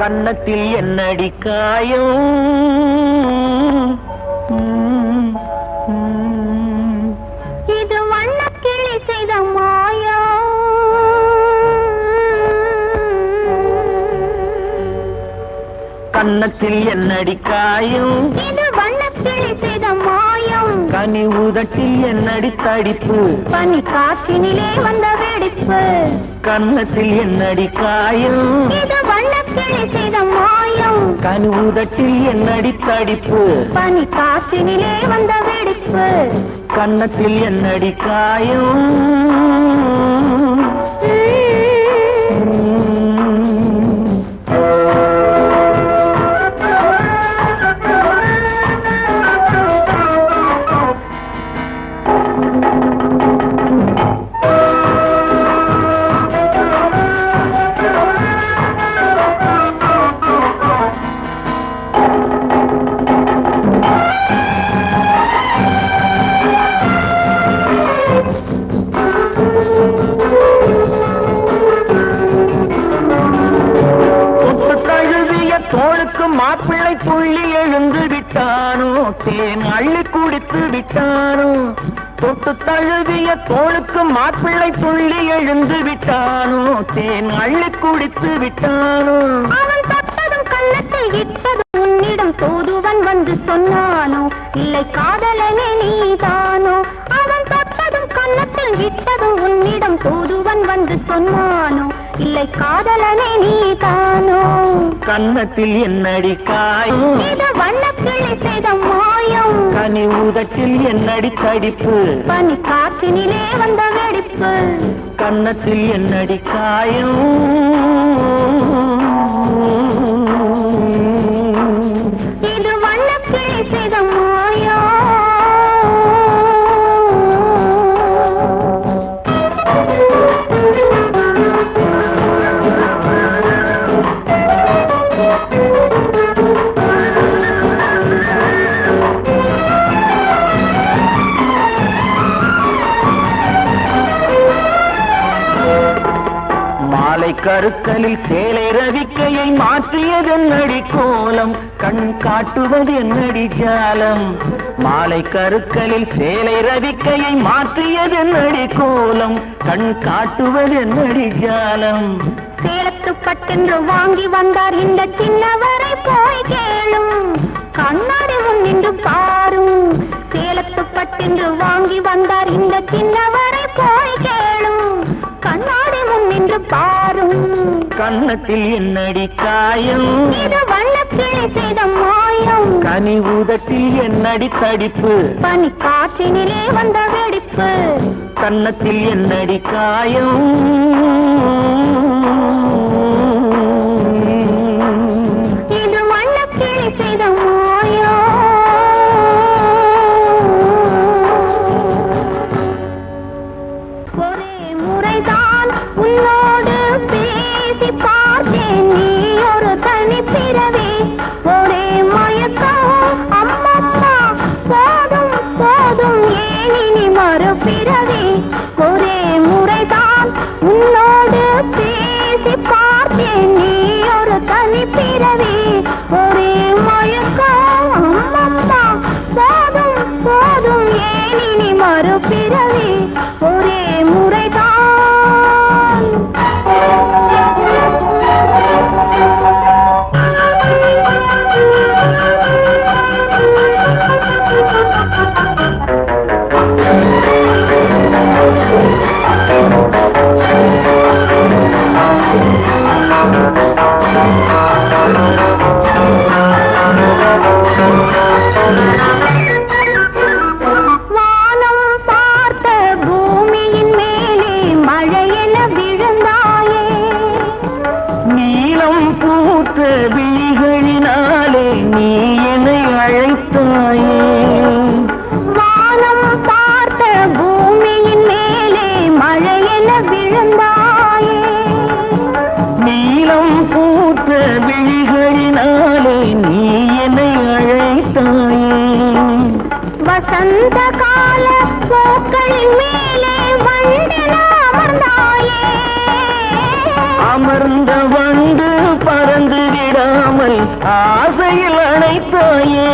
கன்னத்தில் என்னடி காயம்? இது வண்ணக்கிளி செய்த மாயம். கன்னத்தில் என்னடி காயம்? இது வண்ணக்கிளி செய்த மாயம். கனி உதட்டில் என்னடி தடிப்பு? பனி காற்றினிலே வந்த வெடிப்பு. கன்னத்தில் என்னடி காயம்? இது வண்ணக்கிளி செய்த மாயம். கனி உதட்டில் என்னடி தடிப்பு? பனி காற்றினிலே வந்த வெடிப்பு. கன்னத்தில் என்னடி காயம்? தோளுக்கு மாப்பிள்ளை புள்ளி எழுந்து விட்டானோ, தேன் அள்ளி குடித்து விட்டானோ. தொட்டு தழுவிய தோளுக்கு மாப்பிள்ளை புள்ளி எழுந்து விட்டானோ, தேன் அள்ளி குடித்து விட்டானோ. அவன் தொட்டதும் கண்ணத்தில் இட்டதும் உன்னிடம் தூதுவன் வந்து சொன்னானோ, இல்லை காதலனே நீதானோ. அவன் தொட்டதும் கண்ணத்தில் இட்டதும் உன்னிடம் தூதுவன் வந்து சொன்னானோ, இல்லை காதலனே நீதானோ. கன்னத்தில் என்னடி காயம்? இது வண்ணக்கிளி செய்த மாயம். கனி உதட்டில் என்னடி தடிப்பு? பனி காற்றினிலே வந்த வெடிப்பு. கன்னத்தில் என்னடி காயம்? இது வண்ணக்கிளி செய்த மாயம். மாலை கருக்கலில் சேலை ரவிக்கையை மாற்றியது என்னடி கோலம்? கண் காட்டுவது என்னடி ஜாலம்? மாலை கருக்கலில் சேலை ரவிக்கையை மாற்றியது என்னடி கோலம்? கண் காட்டுவது என்னடி ஜாலம்? சேலத்து பட்டென்று வாங்கி வந்தார் இந்த சின்னவரை போய் கேளும், கண்ணாடி முன் நின்று பாரும். சேலத்து பட்டென்று வாங்கி வந்தார் இந்த சின்னவரை போய் கேளும், கண்ணாடி முன் நின்று பாரும். கன்னத்தில் என்னடி காயம்? இது வண்ணக்கிளி செய்த மாயம். கனி உதட்டில் என்னடி தடிப்பு? பனி காற்றினிலே வந்த வெடிப்பு. கன்னத்தில் என்னடி காயம்? இது வண்ணக்கிளி செய்த மாயம். ஒரே முறைதான் உன்னோடு பேசி பார்த்தேன், நீ ஒரு தனி பிறவி. ஒரே மயக்கம் அம்மம்மா, போதும் போதும் ஏன் இனி மறுபிறவி. ஒரே முறைதான் உன்னோடு பேசி பார்த்தேன், நீ ஒரு தனி பிறவி. ஒரே மயக்கம் அம்மம்மா, போதும் போதும் ஏன் இனி மறுபிறவி. ஒரே முறைதான். வானம் பார்த்த பூமியின் மேலே மழையென விழுந்தாயே, நீலம் பூத்த விழிகளினாலே நீ என்னை அழைத்தாயே. வானம் பார்த்த பூமியின் மேலே மழையென விழுந்தாயே, நீலம் பூத்த விழிகளினாலே நீ என்னை அழைத்தாயே. வசந்த கால பூக்களின் மேலே வண்டென அமர்ந்தாயே, அமர்ந்த வண்டு பறந்து ஆசையில் அணைத்தாயே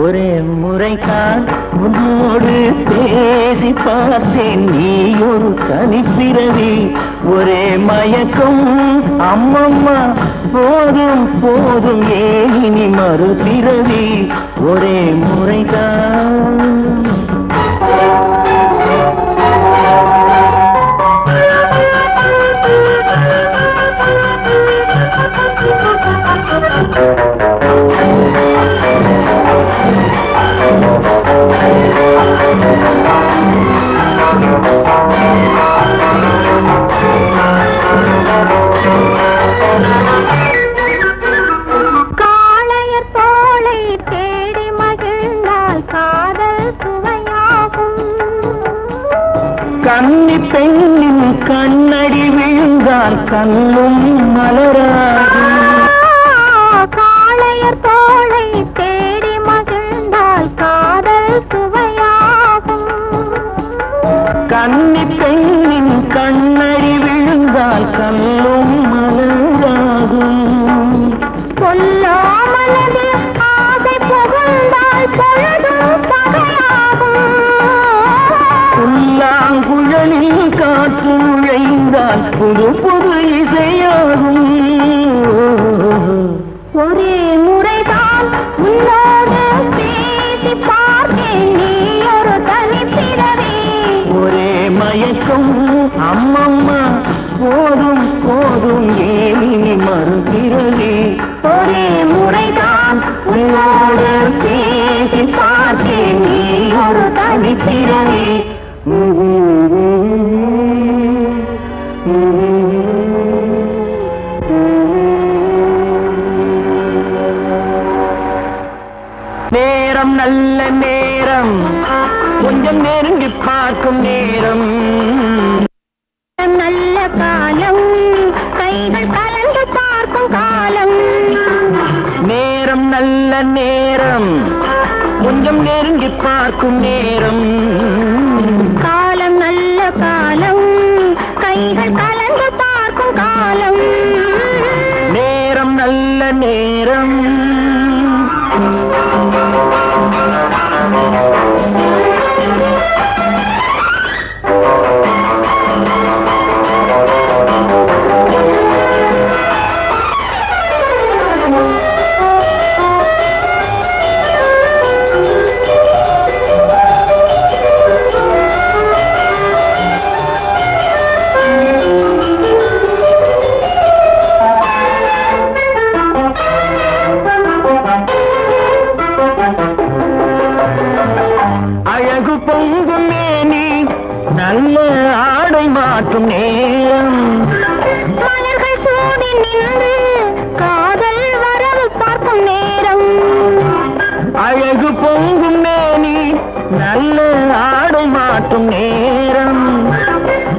ஒரே முறைதான் உன்னோடு பேசி பார்த்தேன் நீ ஒரு தனிப்பிறவி ஒரே மயக்கம் அம்மம்மா போதும் போதும் ஏன் இனி மறுபிறவி ஒரே முறைதான் காளையர் தோளை தேடி மகிழ்ந்தால் காதல் சுவையாகும் கன்னி பெண்ணின் கண்ணடி விழுந்தால் கண்ணும் மலராகும் காளையர் தோளை தேடி மகிழ்ந்தால் காதல் சுவையாகும் கன்னி பெண்ணின் கண்ணடி விழுந்தால் கண்ணும் மலராகும் கொல்லாமலதில் ஆசை புகுந்தால் பொழுதும் பகையாகும் புல்லாங்குழலில் காற்று நுழைந்தால் புது புது இசையாகும் ஒரே முறைதான் உன்னோடு பேசி பார்த்தேன் நீ ஒரு தனிப்பிறவி ஒரே மயக்கம் அம்மம்மா போதும் போதும் ஏனி மறுபிறவி ஒரே முறைதான் உன்னோடு பேசி பார்த்தேன் நீ ஒரு தனிப்பிறவி நேரம் நல்ல நேரம் கொஞ்சம் நெருங்கி பார்க்கும் நேரம் நல்ல காலம் கைகள் கலந்து பார்க்கும் காலம் நேரம் நல்ல நேரம் கொஞ்சம் நெருங்கி பார்க்கும் நேரம் காலம் நல்ல காலம் கைகள் கலந்து பார்க்கும் காலம் நேரம் நல்ல நேரம் அழகு பொங்கும் மேனி நல்ல ஆடை மாற்றும் நேரம் மலர்கள் சூடி நின்று காதல் வரவு பார்க்கும் நேரம் அழகு பொங்கும் மேனி நல்ல ஆடை மாற்றும் நேரம்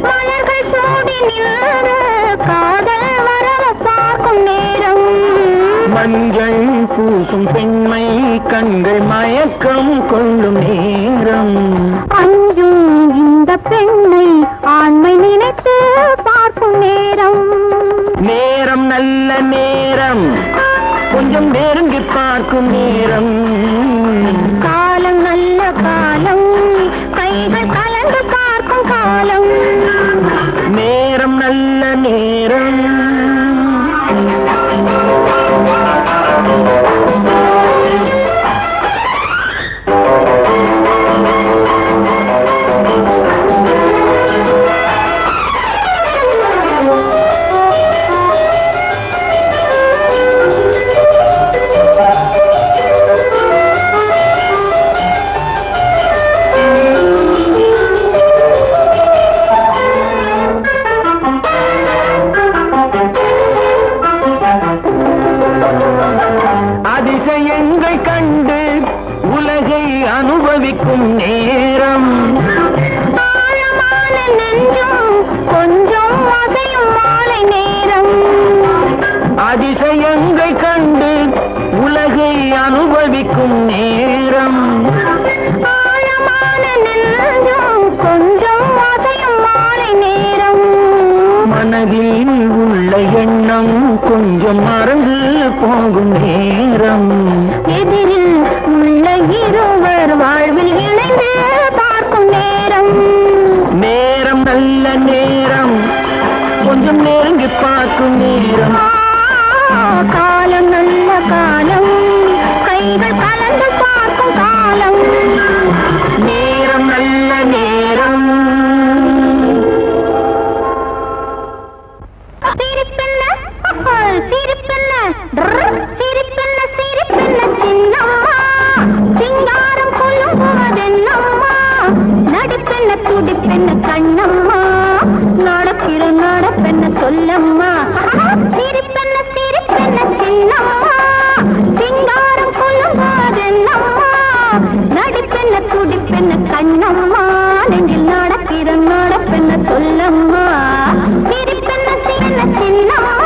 மலர்கள் சூடி நின்று காதல் வரவு பார்க்கும் நேரம் மஞ்சள் பூசும் பெண்மை கண்கள் மயக்கம் கொள்ளும் நேரம் அஞ்சும் இந்த பெண்ணை ஆண்மை நினைத்து பார்க்கும் நேரம் நேரம் நல்ல நேரம் கொஞ்சம் நெருங்கி பார்க்கும் நேரம் காலம் நல்ல காலம் கைகள் கலந்து பார்க்கும் காலம் நேரம் நல்ல நேரம் அதிசயங்கள் கண்டு உலகை அனுபவிக்கும் நேரம் ஆழமான நெஞ்சும் கொஞ்சம் அசையும் மாலை நேரம் அதிசயங்கள் கண்டு உலகை அனுபவிக்கும் நேரம் ஆழமான நெஞ்சும் கொஞ்சம் அசையும் மாலை நேரம் மனதில் உள்ள எண்ணம் துக்கம் கொஞ்சம் மறந்து போகும் நேரம். எதிரில் உள்ள இருவர் வாழ்வில் இணைந்து பார்க்கும் நேரம். நேரம் நல்ல நேரம் கொஞ்சம் நெருங்கி பார்க்கும் நேரம். காலம் நல்ல காலம் கைகள் கலந்து பார்க்கும் காலம். நேரம் நல்ல நேரம். சிரிப்பென்ன சிரிப்பென்ன சிரிப்பென்ன சிரிப்பென்ன சின்னம்மா சிங்காரம் கொள்ளுவதென்னம்மா நடிப்பென்ன துடிப்பென்ன கண்ணம்மா நடக்கிற நடப்பென்ன சொல்லம்மா. சிரிப்பென்ன சிரிப்பென்ன சின்னம்மா சிங்காரம் கொள்ளுவதென்னம்மா நடிப்பென்ன துடிப்பென்ன கண்ணம்மா நெஞ்சில் நடக்கிற நடப்பென்ன சொல்லம்மா. சிரிப்பென்ன சின்ன சின்னம்மா.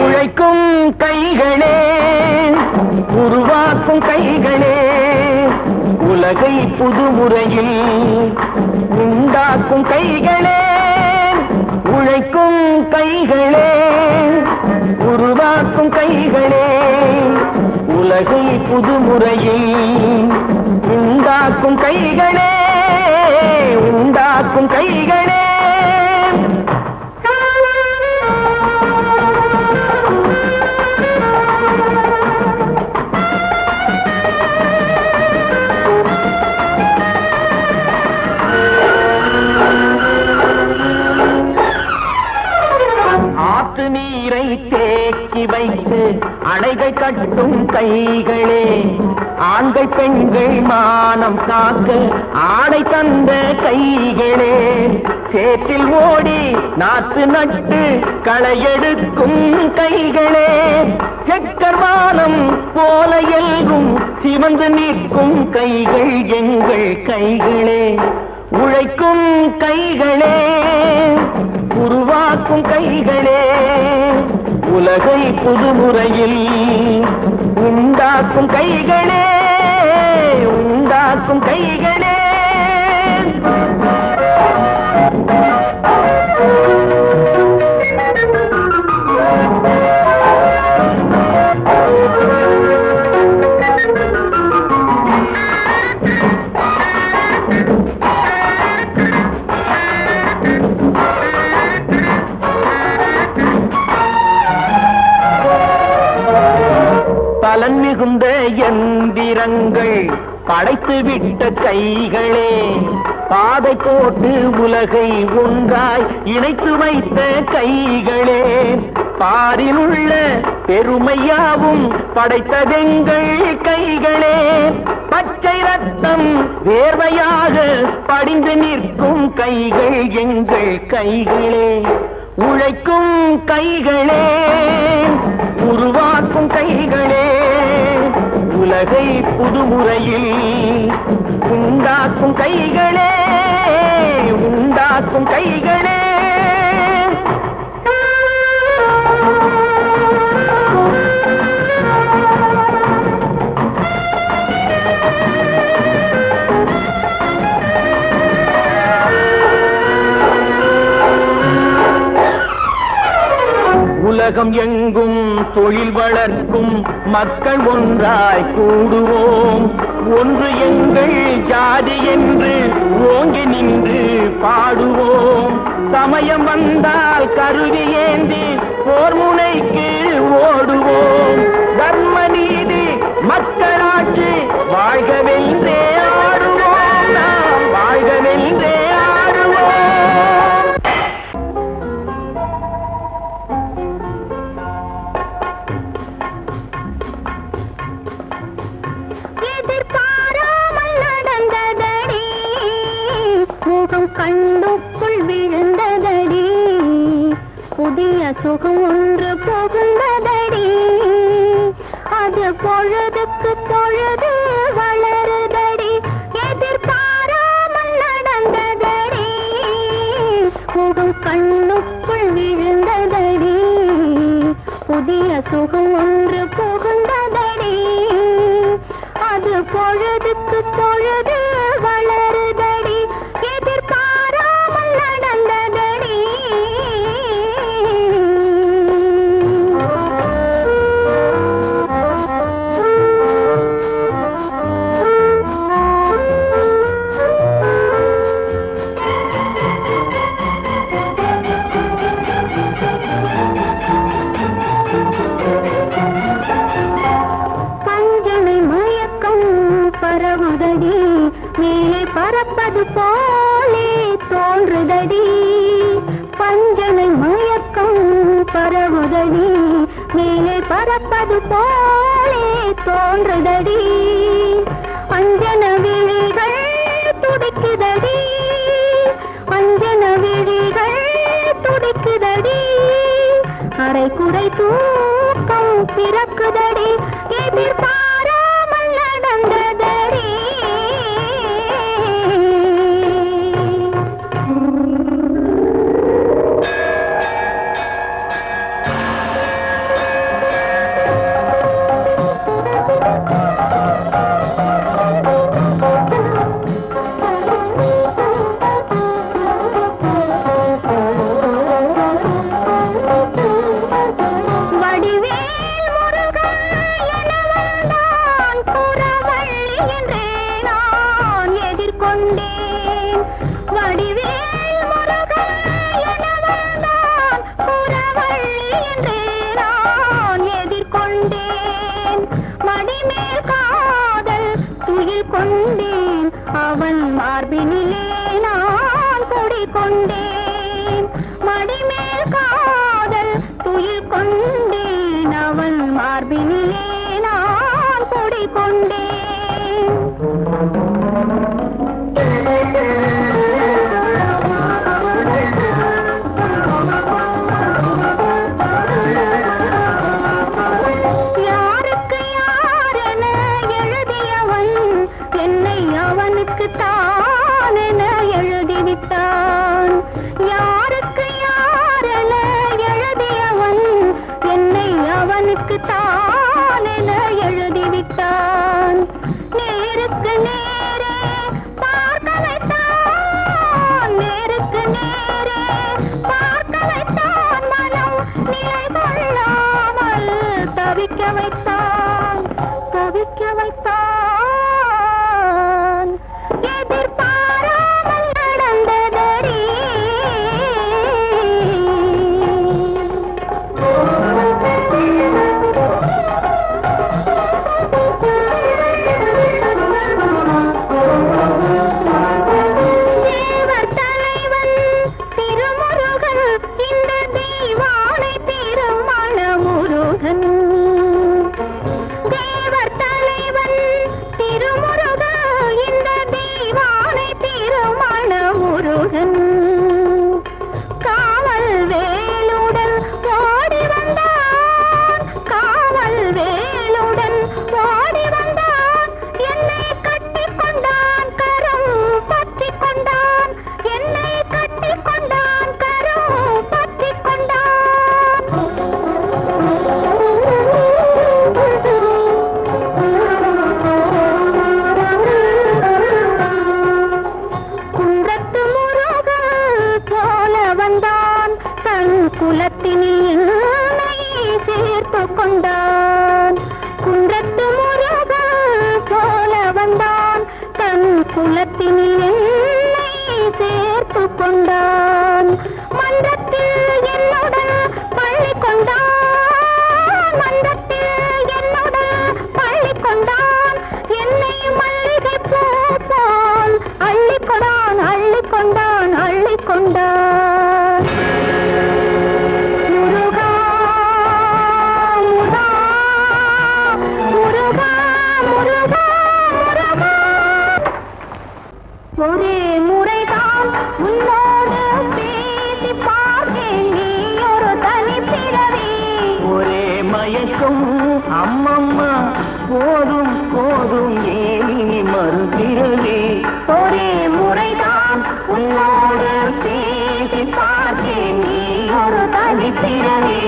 உழைக்கும் கைகளே, உருவாக்கும் கைகளே, உலக உலகை புதுமுறையில் உண்டாக்கும் கைகளே, உழைக்கும் கைகளே, உருவாக்கும் கைகளே, உலகை புதுமுறையில் உண்டாக்கும் கைகளே, உண்டாக்கும் கைகளே. ஆற்று நீரை தேக்கி வைத்து அணைகள் கட்டும் கைகளே, ஆண்கள் பெண்கள் மானம் காக்க ஆடை தந்த கைகளே, சேற்றில் ஓடி நாற்று நட்டு களையெடுக்கும் கைகளே, செக்கர்வானம் போல எல்கும் சிவந்து நிற்கும் கைகள் எங்கள் கைகளே, உழைக்கும் கைகளே, உருவாக்கும் கைகளே, உலகை புதுமுறையில் உண்டாக்கும் கைகளே, உண்டாக்கும் கைகளே. பலன் மிகுந்த எந்திரங்கள் படைத்து விட்ட கைகளே, பாதை போட்டு உலகை ஒன்றாய் இணைத்து வைத்த கைகளே, பாரில் உள்ள பெருமையாவும் படைத்ததெங்கள் கைகளே, பச்சை ரத்தம் வேர்வையாக படிந்து நிற்கும் கைகள் எங்கள் கைகளே, உழைக்கும் கைகளே, உருவாக்கும் கைகளே, உலகை புதுமுறையில் உண்டாக்கும் கைகளே, உண்டாக்கும் கைகளே. உலகம் எங்கும் தொழில் வளர்க்கும் மக்கள் ஒன்றாய் கூடுவோம், ஒன்று எங்கள் ஜாதி என்று ஓங்கி நின்று பாடுவோம், சமயம் வந்தால் கருவி ஏந்தி போர் முனைக்கு ஓடுவோம், தர்ம நீதி மக்களாட்சி வாழ்கவென்றே ஆடுவோம், நாம் வாழ்கவென்றே ஆடுவோம். கண்ணுக்குள் விழுந்ததடி, புதிய சுகம் ஒன்று புகுந்ததடி, அது பொழுதுக்கு பொழுது வளருதடி, எதிர்பாராமல் நடந்ததடி, முகம் கண்ணுக்குள் விழுந்ததடி, புதிய சுகம் ஒன்று புகுந்ததடி, அது பொழுதுக்கு பொழுது வளருதடி, எதிர்பாராமல் நடந்ததடி. பஞ்சனை மயக்கம் பரவுதடி, மேலே பறப்பது போலே தோன்றுதடி, பஞ்சனை மயக்கம் பரவுதடி, மேலே பறப்பது போலே தோன்றுதடி, அஞ்சன விழிகள் துடிக்குதடி, அஞ்சன விழிகள் துடிக்குதடி, அரை குறை தூக்கம் பிறக்குதடி, எதிர்பாராமல் நடந்ததடி. முருகன் காவல் வேலுடன் ஓடி வந்தான் காவல் வேலுடன் ஓடி வந்தான் என்னை கட்டிக் கொண்டான் கரம் பற்றிக் கொண்டான் என்னை கட்டிக் கொண்டான் கரம் பற்றிக் குன்றத்து முருகன் போல வந்தான் தன் குலத்தினில் என்னை சேர்த்து கொண்டான் குன்றத்து முருகன் போல வந்தான் தன் குலத்தினில் என்னை சேர்த்து கொண்டான் மன்றத்தில் என்னுடன் பள்ளி கொண்டான் மன்றத்தில் என்னுடன் பள்ளி கொண்டான் என்னை மல்லிகை பூ போல் அள்ளிக்கொண்டான் அள்ளிக்கொண்டான் அள்ளிக்கொண்டான் முருகா முருகா முருகா முருகா முருகா ஒரே முறைதான் உன்னோடு பேசி பார்த்தேன் நீ ஒரு தனி பிறவி ஒரே மயக்கம் அம்மம்மா போதும் போதும் ஏனி மறுபிறவி ஒரே முறைதான் உன்னோடு பேசி பார்த்தேன் நீ ஒரு தனி பிறவி